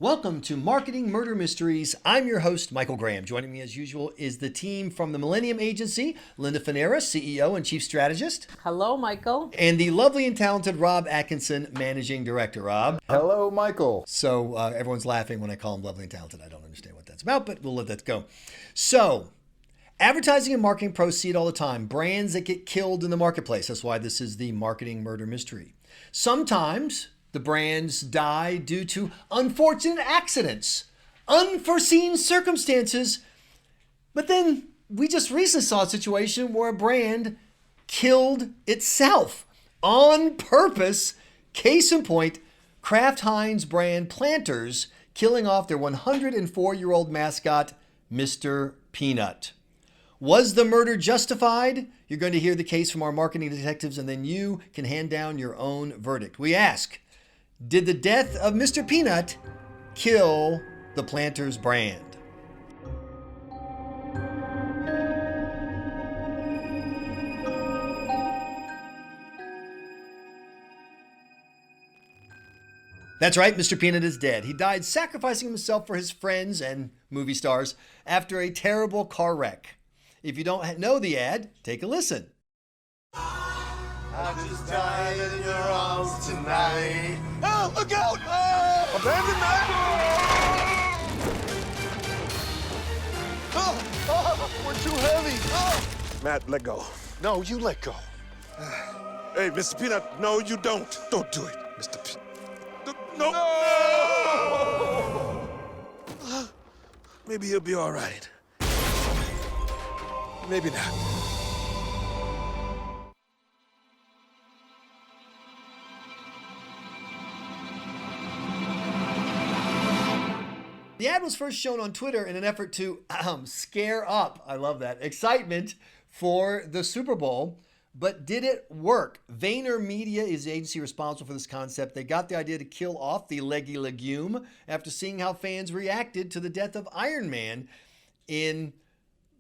Welcome to Marketing Murder Mysteries. I'm your host, Michael Graham. Joining me as usual is the team from the Millennium Agency, Linda Fanera, CEO and Chief Strategist. Hello, Michael. And the lovely and talented Rob Atkinson, Managing Director. Rob. Hello, Michael. So everyone's laughing when I call him lovely and talented. I don't understand what that's about, but we'll let that go. So, advertising and marketing pros see it all the time. Brands that get killed in the marketplace. That's why this is the Marketing Murder Mystery. Sometimes the brands die due to unfortunate accidents, unforeseen circumstances. But then we just recently saw a situation where a brand killed itself on purpose. Case in point, Kraft Heinz brand Planters killing off their 104-year-old mascot, Mr. Peanut. Was the murder justified? You're going to hear the case from our marketing detectives, and then you can hand down your own verdict. We ask, did the death of Mr. Peanut kill the Planters brand? That's right, Mr. Peanut is dead. He died sacrificing himself for his friends and movie stars after a terrible car wreck. If you don't know the ad, take a listen. I just died in your arms tonight. Oh, look out! Oh! Abandon that! Oh, we're too heavy. Oh. Matt, let go. No, you let go. Hey, Mr. Peanut, no, you don't. Don't do it, Mr. Peanut. No. No. Maybe he'll be all right. Maybe not. The ad was first shown on Twitter in an effort to scare up, I love that, excitement for the Super Bowl. But did it work? VaynerMedia is the agency responsible for this concept. They got the idea to kill off the leggy legume after seeing how fans reacted to the death of Iron Man in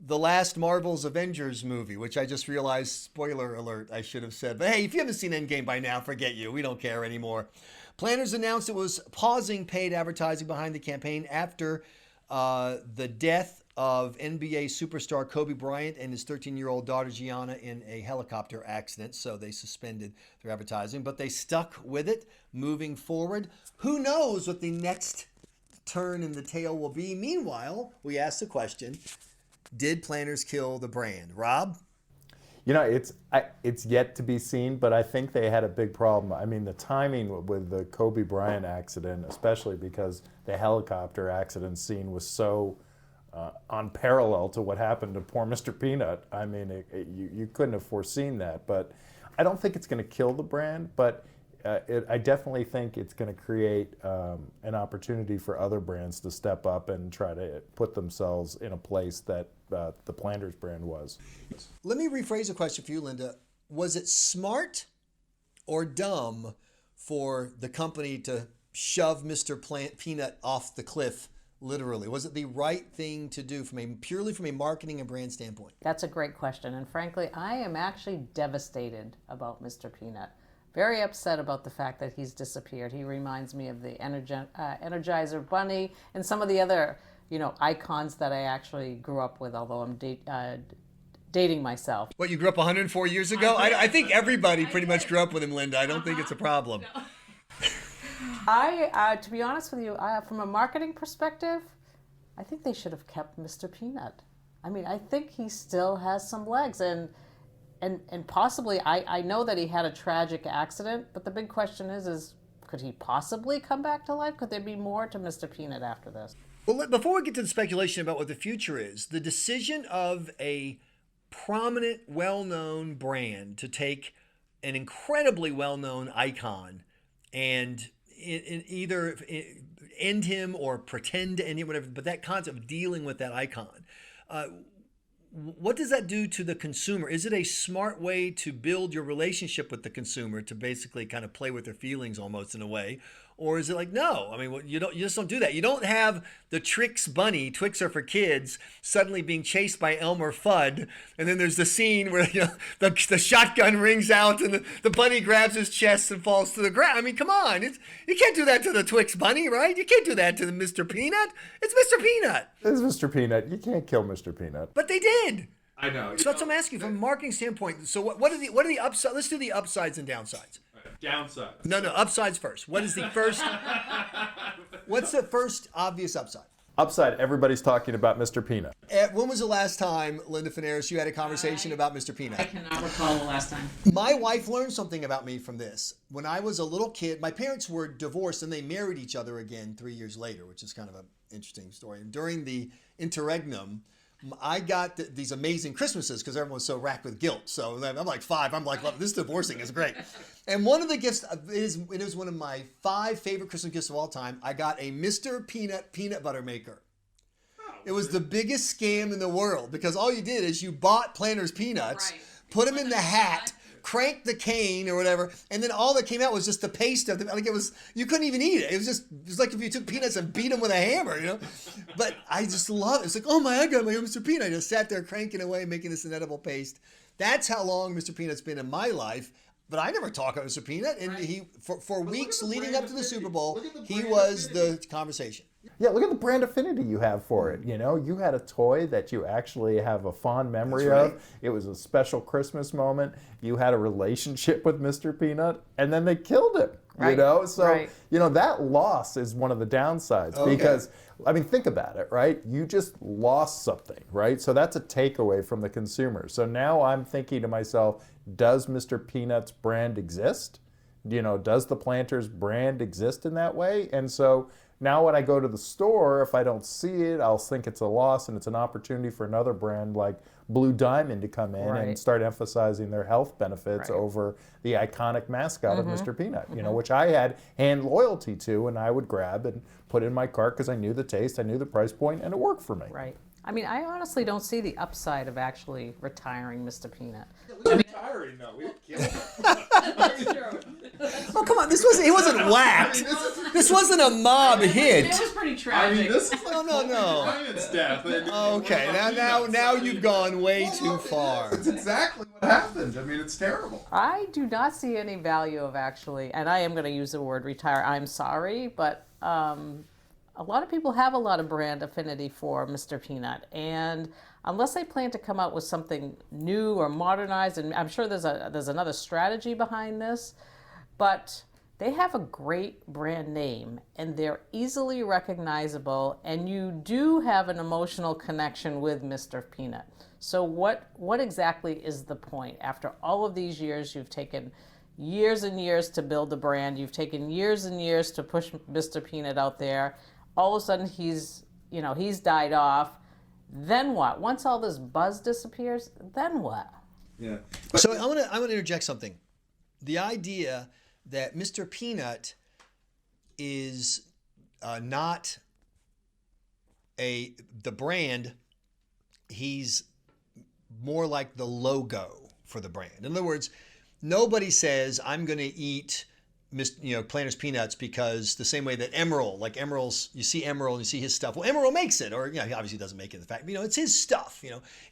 the last Marvel's Avengers movie, which I just realized, spoiler alert, I should have said. But hey, if you haven't seen Endgame by now, forget you. We don't care anymore. Planners announced it was pausing paid advertising behind the campaign after the death of NBA superstar Kobe Bryant and his 13-year-old daughter Gianna in a helicopter accident. So they suspended their advertising, but they stuck with it moving forward. Who knows what the next turn in the tale will be? Meanwhile, we asked the question, did Planners kill the brand? Rob? You know, it's yet to be seen, but I think they had a big problem. I mean, the timing with the Kobe Bryant accident, especially because the helicopter accident scene was so unparalleled to what happened to poor Mr. Peanut. I mean, you couldn't have foreseen that. But I don't think it's going to kill the brand, but I definitely think it's going to create an opportunity for other brands to step up and try to put themselves in a place that the Planters brand was. Let me rephrase a question for you, Linda. Was it smart or dumb for the company to shove Mr. Peanut off the cliff, literally? Was it the right thing to do purely from a marketing and brand standpoint? That's a great question. And frankly, I am actually devastated about Mr. Peanut. Very upset about the fact that he's disappeared. He reminds me of the Energizer Bunny and some of the other, icons that I actually grew up with, although I'm dating myself. What, you grew up 104 years ago? I think everybody pretty much grew up with him, Linda. I don't think it's a problem. No. To be honest with you, from a marketing perspective, I think they should have kept Mr. Peanut. I mean, I think he still has some legs, and possibly, I know that he had a tragic accident, but the big question is could he possibly come back to life? Could there be more to Mr. Peanut after this? Well, before we get to the speculation about what the future is, the decision of a prominent, well-known brand to take an incredibly well-known icon and either end him or pretend to end him, whatever, but that concept of dealing with that icon, what does that do to the consumer? Is it a smart way to build your relationship with the consumer to basically kind of play with their feelings almost in a way? Or is it like, no? I mean, you just don't do that. You don't have the Trix bunny, Twix are for kids, suddenly being chased by Elmer Fudd, and then there's the scene where the shotgun rings out and the bunny grabs his chest and falls to the ground. I mean, come on, you can't do that to the Twix bunny, right? You can't do that to the Mr. Peanut. It's Mr. Peanut. It's Mr. Peanut. You can't kill Mr. Peanut. But they did. I know. So that's what I'm asking from a marketing standpoint. So what are the upsides? Let's do the upsides and downsides. Downside. No, upsides first. What is the first? What's the first obvious upside? Upside, everybody's talking about Mr. Peanut. When was the last time, Linda Finaris, you had a conversation about Mr. I Peanut? cannot recall the last time. My wife learned something about me from this. When I was a little kid, my parents were divorced and they married each other again 3 years later, which is kind of an interesting story. And during the interregnum, I got these amazing Christmases because everyone was so racked with guilt. So I'm like 5. I'm like, this divorcing is great. And one of the gifts, it was one of my 5 favorite Christmas gifts of all time. I got a Mr. Peanut peanut butter maker. It was the biggest scam in the world because all you did is you bought Planters peanuts, Right. put them in the hat, cranked the cane or whatever, and then all that came out was just the paste of them. Like you couldn't even eat it. It was like if you took peanuts and beat them with a hammer, But I just love it. It's like, oh I got my Mr. Peanut. I just sat there cranking away, making this inedible paste. That's how long Mr. Peanut's been in my life. But I never talk about Mr. Peanut, and he for weeks leading up to the Super Bowl, he was the conversation. Yeah, look at the brand affinity you have for it. You had a toy that you actually have a fond memory That's right. of. It was a special Christmas moment. You had a relationship with Mr. Peanut, and then they killed him. Right. So Right. That loss is one of the downsides because think about it, right? You just lost something, right? So that's a takeaway from the consumer. So now I'm thinking to myself, does Mr. Peanut's brand exist? Does the Planters brand exist in that way? And so now when I go to the store, if I don't see it, I'll think it's a loss, and it's an opportunity for another brand like Blue Diamond to come in Right. and start emphasizing their health benefits Right. over the iconic mascot of Mr. Peanut, which I had hand loyalty to, and I would grab and put in my cart because I knew the taste, I knew the price point, and it worked for me. Right. I mean, I honestly don't see the upside of actually retiring Mr. Peanut. Retiring, though. We didn't kill him. Oh come on, he wasn't whacked. This wasn't a mob hit. It was pretty I tragic. mean, this is like No. Ryan's death. Okay, now you've gone way too far. That's exactly what happened. I mean, it's terrible. I do not see any value of actually, and I am going to use the word retire. I'm sorry, but a lot of people have a lot of brand affinity for Mr. Peanut, and unless they plan to come out with something new or modernized, and I'm sure there's another strategy behind this, but they have a great brand name and they're easily recognizable, and you do have an emotional connection with Mr. Peanut. So what exactly is the point? After all of these years, you've taken years and years to build the brand, you've taken years and years to push Mr. Peanut out there. All of a sudden he's died off. Then what? Once all this buzz disappears, then what? Yeah. So I want to interject something. The idea that Mr. Peanut is not the brand, he's more like the logo for the brand. In other words, nobody says I'm going to eat Planters peanuts because the same way that Emerald, like Emerald's, you see Emerald and you see his stuff. Well, Emerald makes it, or he obviously doesn't make it. In fact, it's his stuff.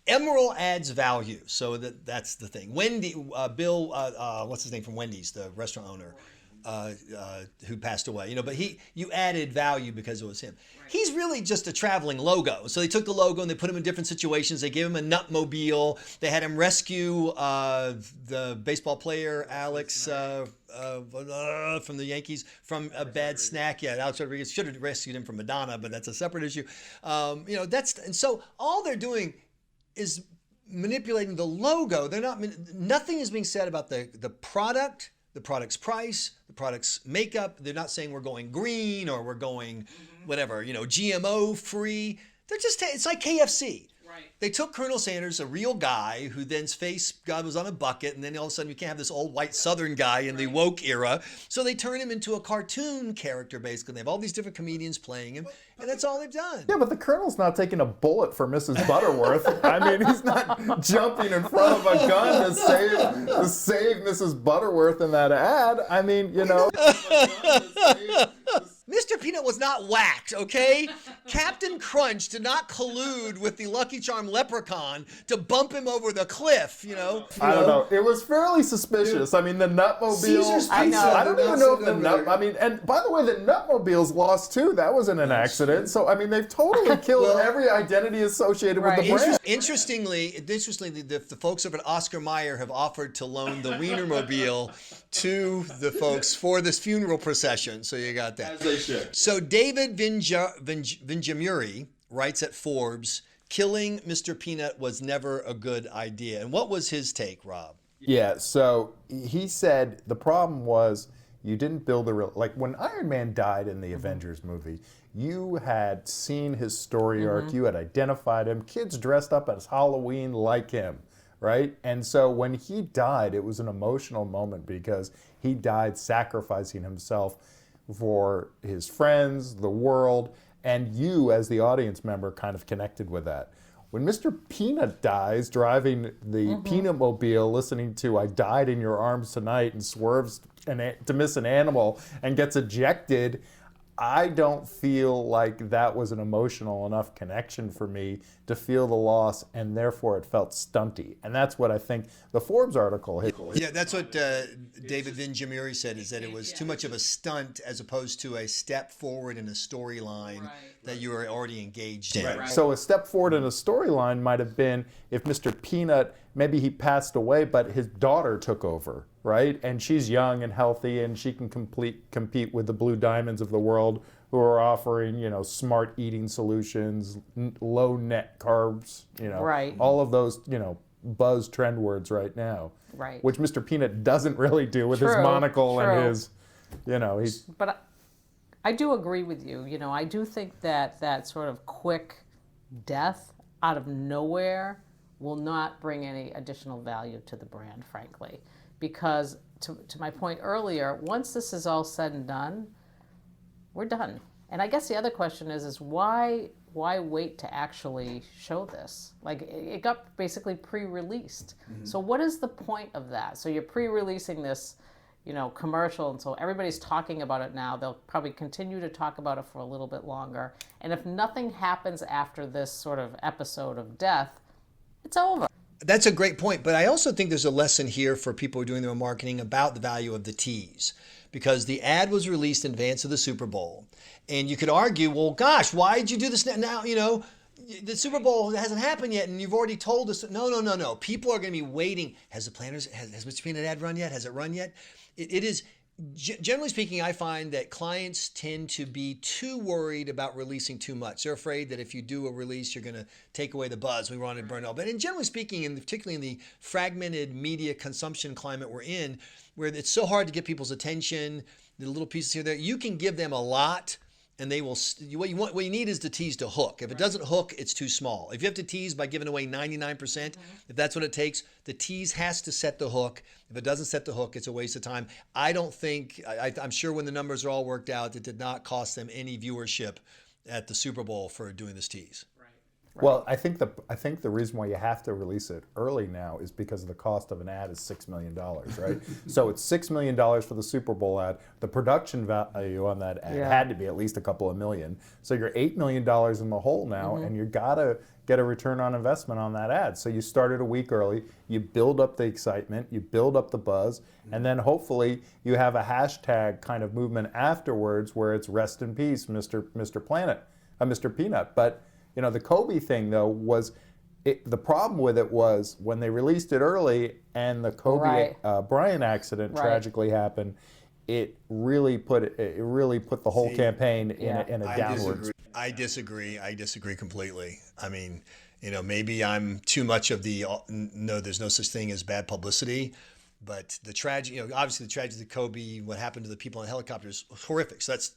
Emerald adds value, so that's the thing. Wendy, Bill, what's his name from Wendy's, the restaurant owner, who passed away. But you added value because it was him. Right. He's really just a traveling logo. So they took the logo and they put him in different situations. They gave him a Nutmobile. They had him rescue the baseball player Alex from the Yankees from a bad snack. Yeah, Alex Rodriguez should have rescued him from Madonna, but that's a separate issue. And so all they're doing is manipulating the logo. Nothing is being said about the product, the product's price, the product's makeup. They're not saying we're going green or we're going whatever, GMO free. They're just, it's like KFC. Right. They took Colonel Sanders, a real guy who then's face God was on a bucket, and then all of a sudden you can't have this old white Southern guy in the woke era. So they turn him into a cartoon character, basically. They have all these different comedians playing him, and that's all they've done. Yeah, but the Colonel's not taking a bullet for Mrs. Butterworth. I mean, he's not jumping in front of a gun to save Mrs. Butterworth in that ad. I mean, you know. Mr. Peanut was not whacked, okay? Captain Crunch did not collude with the Lucky Charm leprechaun to bump him over the cliff, you know? I don't know. It was fairly suspicious. I mean, the Nutmobile. Caesar's I Pizza. know. I don't even know if the Nut. I mean, and by the way, the Nutmobile's lost too. That wasn't an accident. So I mean, they've totally killed every identity associated with the brand. Interestingly, the folks over at Oscar Mayer have offered to loan the Wienermobile to the folks for this funeral procession. So you got that. As they should. So David Vinjamuri writes at Forbes, killing Mr. Peanut was never a good idea. And what was his take, Rob? Yeah, so he said the problem was you didn't build a real, like when Iron Man died in the Avengers movie, you had seen his story arc, you had identified him, kids dressed up as Halloween like him, right? And so when he died, it was an emotional moment because he died sacrificing himself for his friends, the world, and you as the audience member kind of connected with that. When Mr. Peanut dies driving the Peanut Mobile, listening to I Died in Your Arms Tonight and swerves to miss an animal and gets ejected, I don't feel like that was an emotional enough connection for me to feel the loss, and therefore it felt stunty. And that's what I think the Forbes article hit. Yeah, that's what David Vinjamuri said, is that it was too much of a stunt as opposed to a step forward in a storyline that you were already engaged in. Right. So a step forward in a storyline might have been if Mr. Peanut, maybe he passed away, but his daughter took over, right? And she's young and healthy, and she can compete with the Blue Diamonds of the world, who are offering, you know, smart eating solutions, low net carbs, you know, Right. all of those, you know, buzz trend words right now, Right. which Mr. Peanut doesn't really do with his True, monocle and true. his, you know, he's. But I do agree with you. You know, I do think that that sort of quick death out of nowhere will not bring any additional value to the brand, frankly. Because to my point earlier, once this is all said and done, we're done. And I guess the other question is why wait to actually show this? Like, it got basically pre-released. So what is the point of that? So you're pre-releasing this, you know, commercial, and so everybody's talking about it now. They'll probably continue to talk about it for a little bit longer. And if nothing happens after this sort of episode of death, it's over. That's a great point, but I also think there's a lesson here for people who are doing their own marketing about the value of the tease, because the ad was released in advance of the Super Bowl, and you could argue, well, gosh, why did you do this now? You know, the Super Bowl hasn't happened yet, and you've already told us. No. People are going to be waiting. Has Mr. Peanut ad run yet? Has it run yet? It is. Generally speaking, I find that clients tend to be too worried about releasing too much. They're afraid that if you do a release, you're going to take away the buzz. We want to burn it all. But generally speaking, and particularly in the fragmented media consumption climate we're in, where it's so hard to get people's attention, the little pieces here, there, you can give them a lot, and they will. What you need is the tease to hook. If it doesn't hook, it's too small. If you have to tease by giving away 99%, if that's what it takes, the tease has to set the hook. If it doesn't set the hook, it's a waste of time. I don't think. I'm sure when the numbers are all worked out, it did not cost them any viewership at the Super Bowl for doing this tease. Well, I think the reason why you have to release it early now is because the cost of an ad is $6 million, right? So it's $6 million for the Super Bowl ad. The production value on that ad had to be at least a couple of million. So you're $8 million in the hole now, and you gotta get a return on investment on that ad. So you started a week early, you build up the excitement, you build up the buzz, and then hopefully you have a hashtag kind of movement afterwards where it's rest in peace, Mr. Peanut. But you know, the Kobe thing, though, was the problem with it was when they released it early and the Kobe Bryant accident tragically happened, it really put the whole campaign in a downward. I disagree completely. I mean, you know, maybe I'm too much of the no, there's no such thing as bad publicity. But the tragedy, obviously the tragedy of Kobe, what happened to the people in the helicopters, was horrific. So that's,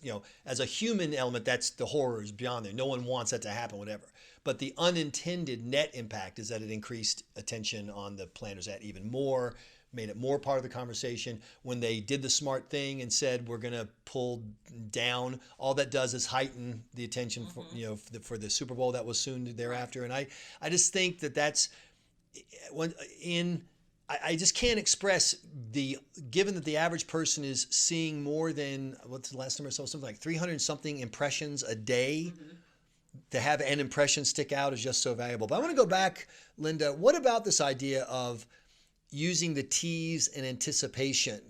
as a human element, that's the horrors beyond there. No one wants that to happen, whatever. But the unintended net impact is that it increased attention on the Planters Act even more, made it more part of the conversation. When they did the smart thing and said, we're going to pull down, all that does is heighten the attention for the Super Bowl that was soon thereafter. And I just think that's I just can't express given that the average person is seeing more than, what's the last number I saw, something like 300 something impressions a day. To have an impression stick out is just so valuable. But I want to go back, Linda. What about this idea of using the tease and anticipation,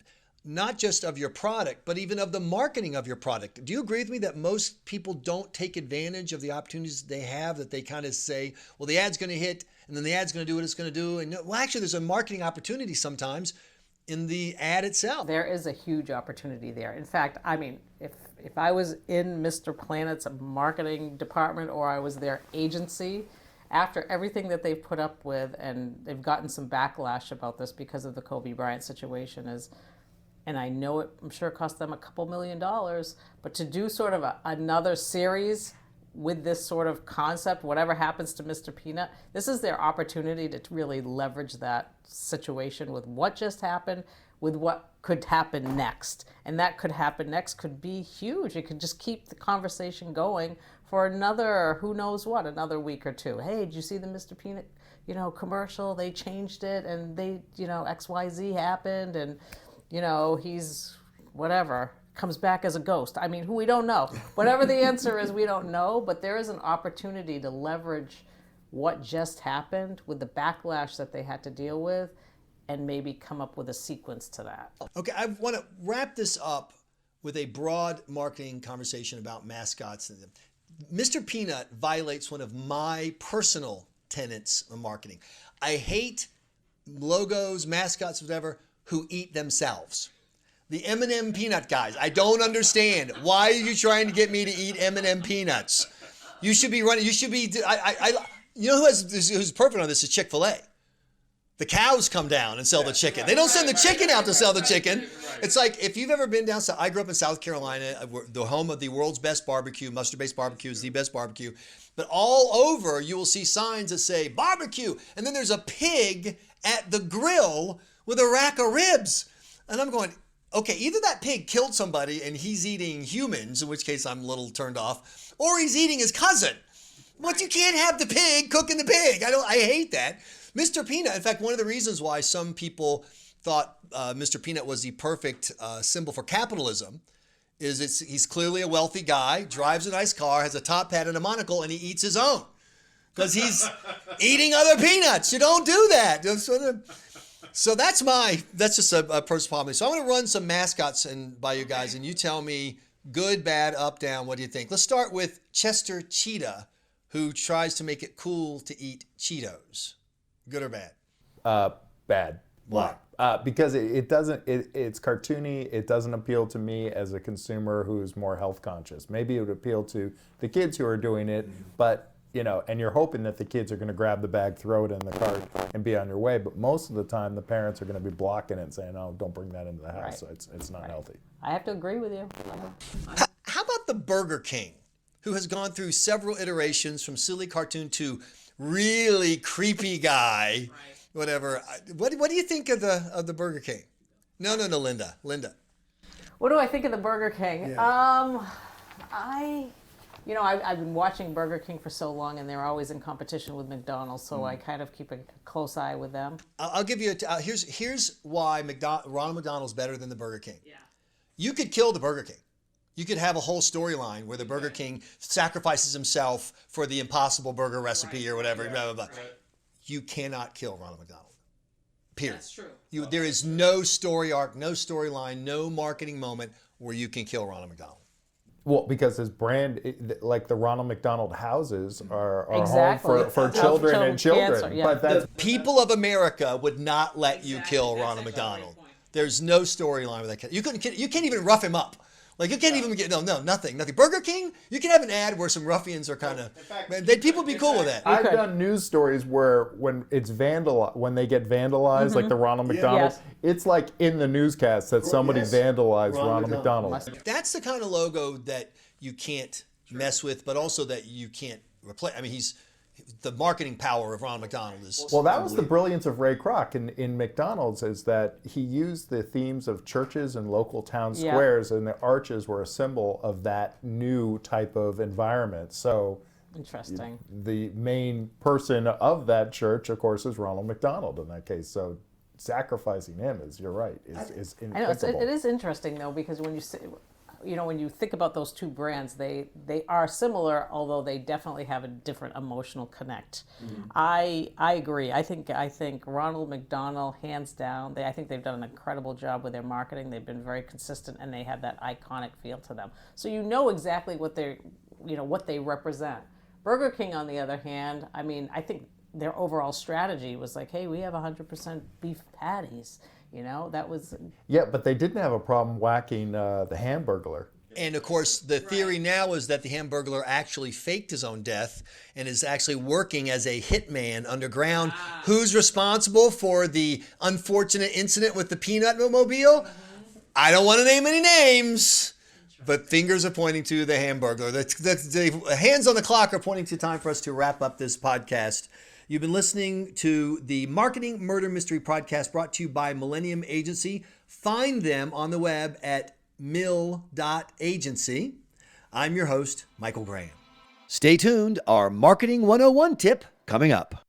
not just of your product, but even of the marketing of your product? Do you agree with me that most people don't take advantage of the opportunities they have, that they kind of say, well, the ad's going to hit, and then the ad's going to do what it's going to do? And well, actually, there's a marketing opportunity sometimes in the ad itself. There is a huge opportunity there. In fact, I mean, if I was in Mr. Planet's marketing department or I was their agency, after everything that they've put up with, and they've gotten some backlash about this because of the Kobe Bryant situation, and I know I'm sure it cost them a couple $1 million, but to do sort of another series with this sort of concept, whatever happens to Mr. Peanut, this is their opportunity to really leverage that situation with what just happened, with what could happen next. And that could happen next could be huge. It could just keep the conversation going for another, who knows what, another week or two. Hey, did you see the Mr. Peanut, commercial? They changed it and they, XYZ happened and, he's whatever, comes back as a ghost. I mean, we don't know. Whatever the answer is, we don't know, but there is an opportunity to leverage what just happened with the backlash that they had to deal with and maybe come up with a sequence to that. Okay, I want to wrap this up with a broad marketing conversation about mascots. Mr. Peanut violates one of my personal tenets of marketing. I hate logos, mascots, whatever, who eat themselves. The M&M peanut guys, I don't understand. Why are you trying to get me to eat M&M peanuts? You should be running, who's perfect on this is Chick-fil-A. The cows come down and sell the chicken. They don't send the chicken out to sell the chicken. It's like, if you've ever been down south, I grew up in South Carolina, the home of the world's best barbecue. Mustard-based barbecue is the best barbecue. But all over, you will see signs that say barbecue. And then there's a pig at the grill with a rack of ribs. And I'm going, okay, either that pig killed somebody and he's eating humans, in which case I'm a little turned off, or he's eating his cousin. But you can't have the pig cooking the pig. I hate that. Mr. Peanut, in fact, one of the reasons why some people thought Mr. Peanut was the perfect symbol for capitalism is he's clearly a wealthy guy, drives a nice car, has a top hat and a monocle, and he eats his own. Because he's eating other peanuts. You don't do that. So that's just a personal problem. So I'm going to run some mascots by you guys, and you tell me good, bad, up, down. What do you think? Let's start with Chester Cheetah, who tries to make it cool to eat Cheetos. Good or bad? Bad. Why? Because it's cartoony. It doesn't appeal to me as a consumer who's more health conscious. Maybe it would appeal to the kids who are doing it, but and you're hoping that the kids are going to grab the bag, throw it in the cart, and be on your way. But most of the time, the parents are going to be blocking it and saying, "Oh, don't bring that into the house." Right. So it's not healthy. I have to agree with you. How about the Burger King, who has gone through several iterations from silly cartoon to really creepy guy, whatever. What do you think of the Burger King? No, Linda. What do I think of the Burger King? Yeah. I've been watching Burger King for so long, and they're always in competition with McDonald's, so I kind of keep a close eye with them. I'll give you here's why Ronald McDonald's better than the Burger King. Yeah. You could kill the Burger King. You could have a whole storyline where the Burger King sacrifices himself for the Impossible Burger recipe or whatever. Blah, blah, blah. Right. You cannot kill Ronald McDonald. Period. That's true. There is no story arc, no storyline, no marketing moment where you can kill Ronald McDonald. Well, because his brand, like the Ronald McDonald houses, are exactly. home for children and children. Cancer, yeah. But the people of America would not let you kill Ronald McDonald. There's no storyline with that kid. You can't even rough him up Like you can't even get nothing. Burger King, you can have an ad where some ruffians are kind of. People be cool with that. I've done news stories where when it's when they get vandalized, like the Ronald McDonald, Yes. it's like in the newscast that somebody vandalized Ronald McDonald. That's the kind of logo that you can't mess with, but also that you can't replace. I mean, the marketing power of Ronald McDonald is. Well, that was the brilliance of Ray Kroc in McDonald's, is that he used the themes of churches and local town squares, and the arches were a symbol of that new type of environment. So Interesting. the main person of that church, of course, is Ronald McDonald in that case. So sacrificing him you're right, is I know impeccable. it is interesting though, because when you say, when you think about those two brands, they are similar, although they definitely have a different emotional connect. I agree. I think Ronald McDonald, hands down, I think they've done an incredible job with their marketing. They've been very consistent, and they have that iconic feel to them. So you know exactly what what they represent. Burger King, on the other hand, I mean, I think their overall strategy was like, hey, we have 100% beef patties. That was. Yeah, but they didn't have a problem whacking the Hamburglar. And of course, the theory now is that the Hamburglar actually faked his own death and is actually working as a hitman underground. Who's responsible for the unfortunate incident with the peanut mobile? I don't want to name any names, but fingers are pointing to the Hamburglar. The hands on the clock are pointing to time for us to wrap up this podcast. You've been listening to the Marketing Murder Mystery Podcast, brought to you by Millennium Agency. Find them on the web at mill.agency. I'm your host, Michael Graham. Stay tuned. Our Marketing 101 tip coming up.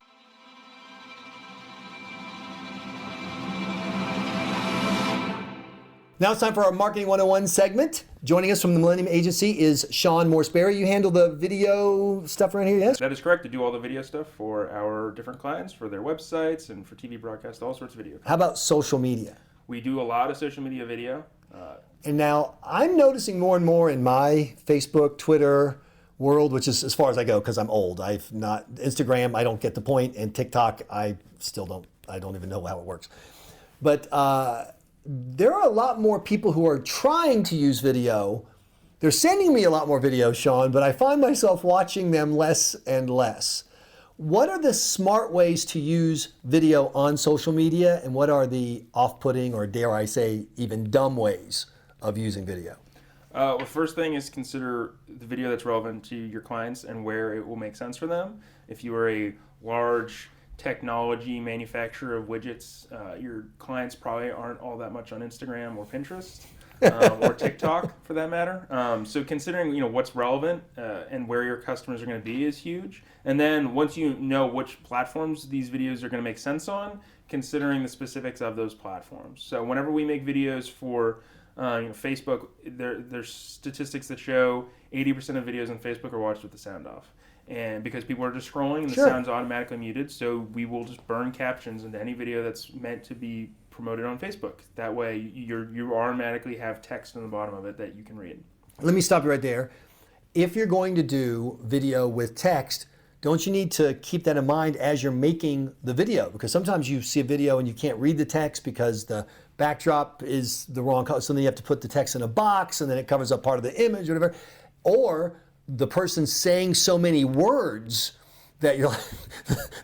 Now it's time for our Marketing 101 segment. Joining us from the Millennium Agency is Sean Morse-Berry. You handle the video stuff around here, yes? That is correct. To do all the video stuff for our different clients, for their websites and for TV broadcast, all sorts of video. How about social media? We do a lot of social media video. And now I'm noticing more and more in my Facebook, Twitter world, which is as far as I go because I'm old. I've not Instagram, I don't get the point, and TikTok, I don't even know how it works. But there are a lot more people who are trying to use video. They're sending me a lot more videos, Sean, but I find myself watching them less and less. What are the smart ways to use video on social media, and what are the off-putting, or dare I say, even dumb ways of using video? Well, first thing is consider the video that's relevant to your clients and where it will make sense for them. If you are a large technology manufacturer of widgets, your clients probably aren't all that much on Instagram or Pinterest or TikTok for that matter. So considering what's relevant and where your customers are going to be is huge. And then once you know which platforms these videos are going to make sense on, considering the specifics of those platforms. So whenever we make videos for Facebook, there's statistics that show 80% of videos on Facebook are watched with the sound off. And because people are just scrolling and the sound's automatically muted, so we will just burn captions into any video that's meant to be promoted on Facebook. That way you automatically have text on the bottom of it that you can read. Let me stop you right there. If you're going to do video with text, don't you need to keep that in mind as you're making the video? Because sometimes you see a video and you can't read the text because the backdrop is the wrong color. So then you have to put the text in a box and then it covers up part of the image or whatever. Or the person's saying so many words that you're like,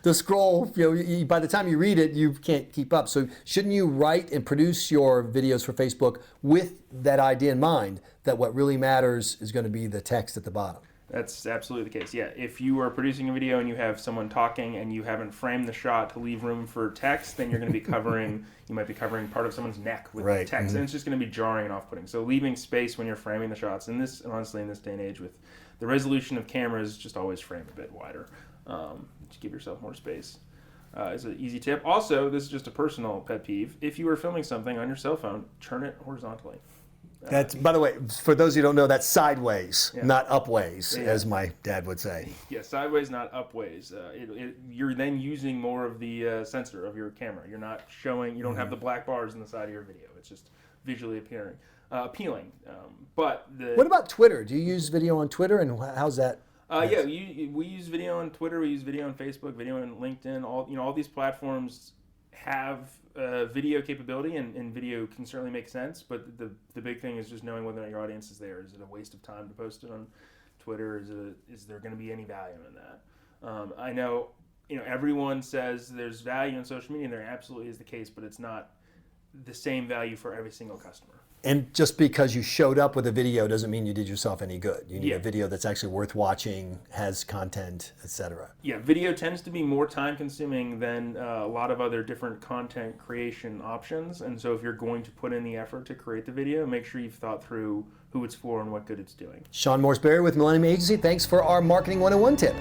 the scroll, by the time you read it, you can't keep up. So shouldn't you write and produce your videos for Facebook with that idea in mind, that what really matters is going to be the text at the bottom? That's absolutely the case. Yeah, if you are producing a video and you have someone talking and you haven't framed the shot to leave room for text, then you're going to be covering, you might be covering part of someone's neck with text, and it's just going to be jarring and off-putting. So leaving space when you're framing the shots, honestly, in this day and age with the resolution of cameras, just always frame a bit wider to give yourself more space. Is an easy tip. Also, this is just a personal pet peeve. If you are filming something on your cell phone, turn it horizontally. That's, by the way, for those who don't know, that's sideways, not upways, as my dad would say. Yeah, sideways, not upways. You're then using more of the sensor of your camera. You're not showing, you don't have the black bars in the side of your video. It's just visually appealing. What about Twitter? Do you use video on Twitter, and how's that? We use video on Twitter. We use video on Facebook, video on LinkedIn. All these platforms have video capability, and video can certainly make sense, but the big thing is just knowing whether or not your audience is there. Is it a waste of time to post it on Twitter? Is there going to be any value in that? I know, everyone says there's value in social media, and there absolutely is the case, but it's not the same value for every single customer. And just because you showed up with a video doesn't mean you did yourself any good. You need Yeah. a video that's actually worth watching, has content, etc. Yeah, video tends to be more time consuming than a lot of other different content creation options. And so if you're going to put in the effort to create the video, make sure you've thought through who it's for and what good it's doing. Sean Morse-Berry with Millennium Agency. Thanks for our Marketing 101 tip.